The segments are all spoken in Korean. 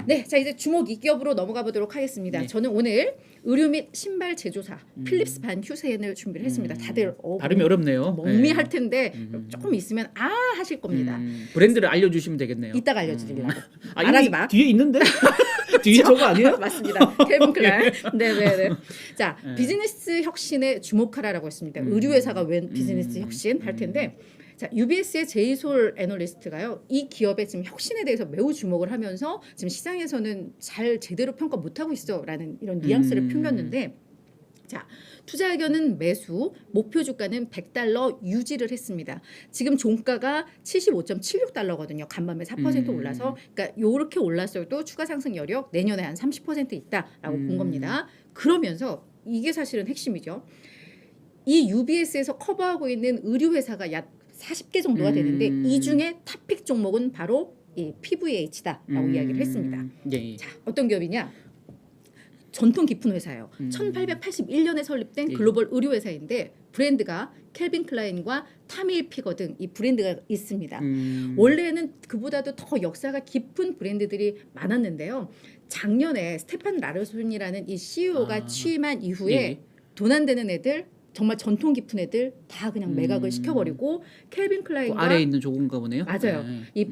네, 자 이제 주목 2기업으로 넘어가 보도록 하겠습니다. 네. 저는 오늘 의류 및 신발 제조사 필립스 반 휴센을 준비를 했습니다. 다들 발음이 어렵네요. 멍미할 텐데 조금 있으면 아 하실 겁니다. 브랜드를 알려주시면 되겠네요. 이따가 알려드리려고. 아, 말하지 이미 마. 뒤에 있는데 뒤에 저거 아니에요? 맞습니다. 켈빈 클라인. 네네네. 자 비즈니스 혁신에 주목하라라고 했습니다. 의류회사가 웬 비즈니스 혁신 할 텐데. 자, UBS의 제이솔 애널리스트가요. 이 기업의 지금 혁신에 대해서 매우 주목을 하면서 지금 시장에서는 잘 제대로 평가 못하고 있어라는 이런 뉘앙스를 펴겼는데 자, 투자 의견은 매수, 목표 주가는 $100 유지를 했습니다. 지금 종가가 75.76달러거든요. 간밤에 4% 올라서 그러니까 요렇게 올랐어도 추가 상승 여력 내년에 한 30% 있다라고 본 겁니다. 그러면서 이게 사실은 핵심이죠. 이 UBS에서 커버하고 있는 의류 회사가 약 40개 정도가 되는데 이 중에 탑픽 종목은 바로 이 PVH다라고 이야기를 했습니다. 예. 자, 어떤 기업이냐? 전통 깊은 회사예요. 1881년에 설립된 글로벌 의류 회사인데 브랜드가 켈빈 클라인과 타미 hilfiger 등 이 브랜드가 있습니다. 원래는 그보다도 더 역사가 깊은 브랜드들이 많았는데요. 작년에 스테판 라르손이라는 이 CEO가 취임한 이후에 예. 돈 안 되는 애들 정말 전통 깊은 애들 다 그냥 매각을 시켜버리고 켈빈 그 클라인과 아래에 있는 조건가 보네요. 맞아요. 예.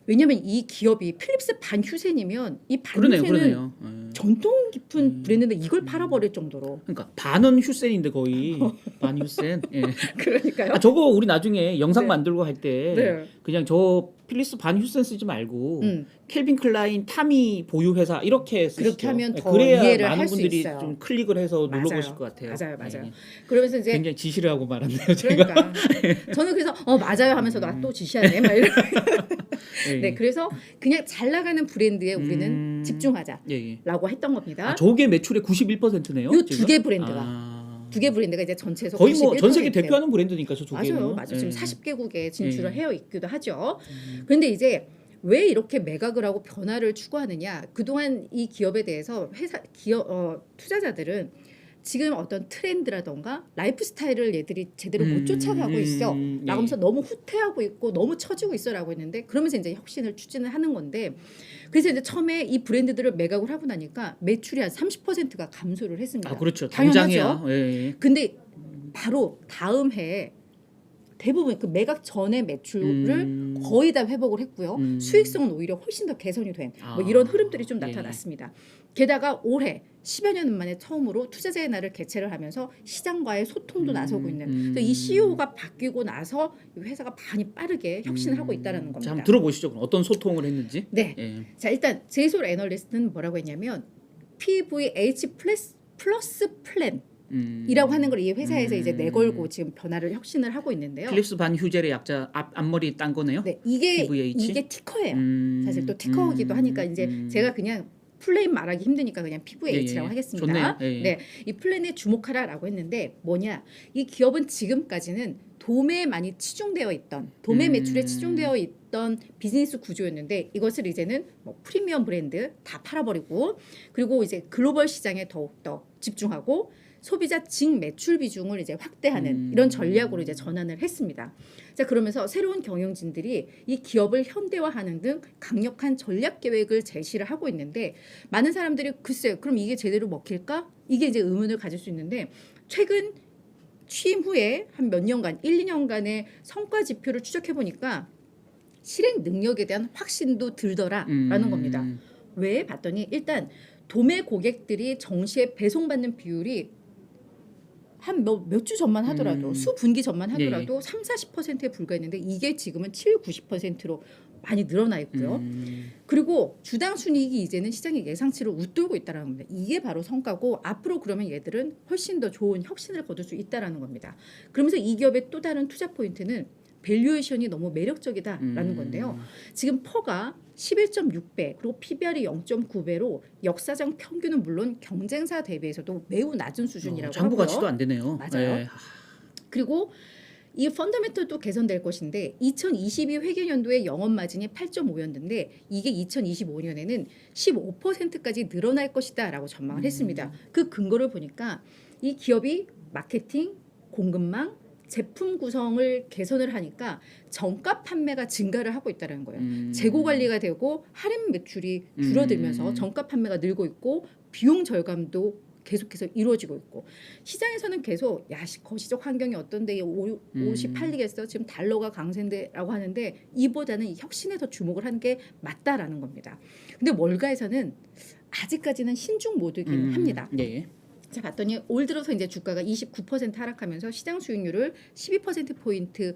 왜냐하면 이 기업이 필립스 반 휴센이면 이 반 그러네요, 휴센은 그러네요. 예. 전통 깊은 브랜드인데 이걸 팔아버릴 정도로. 그러니까 반은 휴센인데 거의 반 휴센. 예. 그러니까요. 아 저거 우리 나중에 영상 네. 만들고 할 때 네. 그냥 저 필립스 반 휴센 쓰지 말고 음. 켈빈 클라인 타미 보유 회사 이렇게 쓰시죠. 그렇게 하면 더 그래야 이해를 많은 할 수 분들이 있어요. 좀 클릭을 해서 맞아요. 눌러보실 것 같아요. 맞아요. 예. 그러면서 이제 굉장히 지시를 하고 말았네요. 제가. 그러니까 저는 그래서 맞아요 하면서 나 또 지시하네 막 이런. 예. 네, 그래서 그냥 잘 나가는 브랜드에 우리는 집중하자라고 예. 했던 겁니다. 아, 저게 매출의 91%네요. 이 두 개 브랜드가. 두 개 브랜드가 이제 전체에서 거의 뭐 91%. 전 세계 대표하는 브랜드니까 저 두 개는. 맞아요. 지금 40개국에 진출을 예. 해 있기도 하죠. 그런데 이제 왜 이렇게 매각을 하고 변화를 추구하느냐? 그동안 이 기업에 대해서 투자자들은 지금 어떤 트렌드라던가 라이프 스타일을 얘들이 제대로 못 쫓아가고 있어 라고 하면서 너무 후퇴하고 있고 너무 처지고 있어 라고 했는데 그러면서 이제 혁신을 추진을 하는 건데 그래서 이제 처음에 이 브랜드들을 매각을 하고 나니까 매출이 한 30%가 감소를 했습니다. 아 그렇죠. 당연하죠. 당장이야. 예. 근데 바로 다음 해에 대부분 그 매각 전의 매출을 거의 다 회복을 했고요. 수익성은 오히려 훨씬 더 개선이 된 뭐 이런 흐름들이 좀 나타났습니다. 게다가 올해 10여 년 만에 처음으로 투자자의 날을 개최를 하면서 시장과의 소통도 나서고 있는 그래서 이 CEO가 바뀌고 나서 이 회사가 많이 빠르게 혁신을 하고 있다는 겁니다. 자, 한번 들어보시죠. 그럼 어떤 소통을 했는지. 네. 예. 자, 일단 제이솔 애널리스트는 뭐라고 했냐면 PVH 플러스 플랜 이라고 하는 걸 이 회사에서 이제 내걸고 지금 변화를 혁신을 하고 있는데요. 필립스 반 휴젤의 약자 앞머리 딴 거네요. 네, 이게 PVH? 티커예요. 사실 또 티커이기도 하니까 이제 제가 그냥 플레인 말하기 힘드니까 그냥 PVH라고 예. 하겠습니다. 좋네요. 예. 네, 이 플랜에 주목하라라고 했는데 뭐냐? 이 기업은 지금까지는 도매에 많이 치중되어 있던 도매 매출에 치중되어 있던 비즈니스 구조였는데 이것을 이제는 뭐 프리미엄 브랜드 다 팔아버리고 그리고 이제 글로벌 시장에 더욱더 집중하고 소비자 직 매출 비중을 이제 확대하는 이런 전략으로 이제 전환을 했습니다. 자, 그러면서 새로운 경영진들이 이 기업을 현대화하는 등 강력한 전략 계획을 제시를 하고 있는데 많은 사람들이 글쎄 그럼 이게 제대로 먹힐까? 이게 이제 의문을 가질 수 있는데 최근 취임 후에 한 몇 년간 1, 2년간의 성과 지표를 추적해 보니까 실행 능력에 대한 확신도 들더라라는 겁니다. 왜 봤더니 일단 도매 고객들이 정시에 배송받는 비율이 한 몇 주 전만 하더라도 수분기 전만 하더라도 30-40%에 불과했는데 이게 지금은 70-90%로 많이 늘어나 있고요. 그리고 주당 순이익이 이제는 시장의 예상치를 웃돌고 있다는 겁니다. 이게 바로 성과고 앞으로 그러면 얘들은 훨씬 더 좋은 혁신을 거둘 수 있다는 겁니다. 그러면서 이 기업의 또 다른 투자 포인트는 밸류에이션이 너무 매력적이다라는 건데요. 지금 퍼가 11.6배 그리고 PBR이 0.9배로 역사상 평균은 물론 경쟁사 대비해서도 매우 낮은 수준이라고 장부 하고요. 가치도 안 되네요. 맞아요. 예. 그리고 이 펀더멘털도 개선될 것인데 2022 회계연도의 영업 마진이 8.5였는데 이게 2025년에는 15%까지 늘어날 것이다라고 전망을 했습니다. 그 근거를 보니까 이 기업이 마케팅, 공급망, 제품 구성을 개선을 하니까 정가 판매가 증가를 하고 있다는 거예요. 재고 관리가 되고 할인 매출이 줄어들면서 정가 판매가 늘고 있고 비용 절감도 계속해서 이루어지고 있고 시장에서는 계속 야 거시적 환경이 어떤데 이 옷이 팔리겠어 지금 달러가 강세인데라고 하는데 이보다는 이 혁신에 더 주목을 하는 게 맞다라는 겁니다. 근데 월가에서는 아직까지는 신중 모드이긴 합니다. 예. 자 봤더니 올 들어서 이제 주가가 29% 하락하면서 시장 수익률을 12%포인트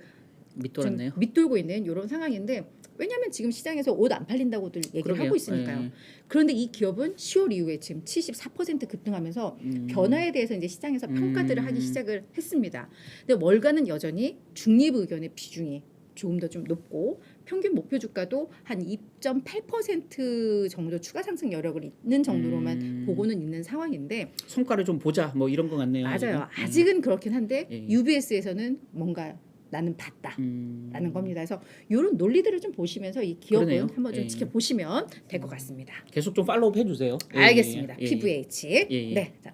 밑돌았네요. 밑돌고 있는 이런 상황인데 왜냐하면 지금 시장에서 옷 안 팔린다고들 얘기를 그러게요. 하고 있으니까요. 예. 그런데 이 기업은 10월 이후에 지금 74% 급등하면서 변화에 대해서 이제 시장에서 평가들을 하기 시작을 했습니다. 근데 월가는 여전히 중립 의견의 비중이 조금 더 좀 높고 평균 목표 주가도 한 2.8% 정도 추가 상승 여력을 있는 정도로만 보고는 있는 상황인데 성과를 좀 보자 뭐 이런 것 같네요. 맞아요. 아직은 그렇긴 한데 예. UBS에서는 뭔가 나는 봤다라는 겁니다. 그래서 이런 논리들을 좀 보시면서 이 기업은 그러네요. 한번 좀 예. 지켜보시면 될 것 같습니다. 계속 좀 팔로우 해주세요. 예, 알겠습니다. 예, 예. PVH. 예, 예. 네, 자,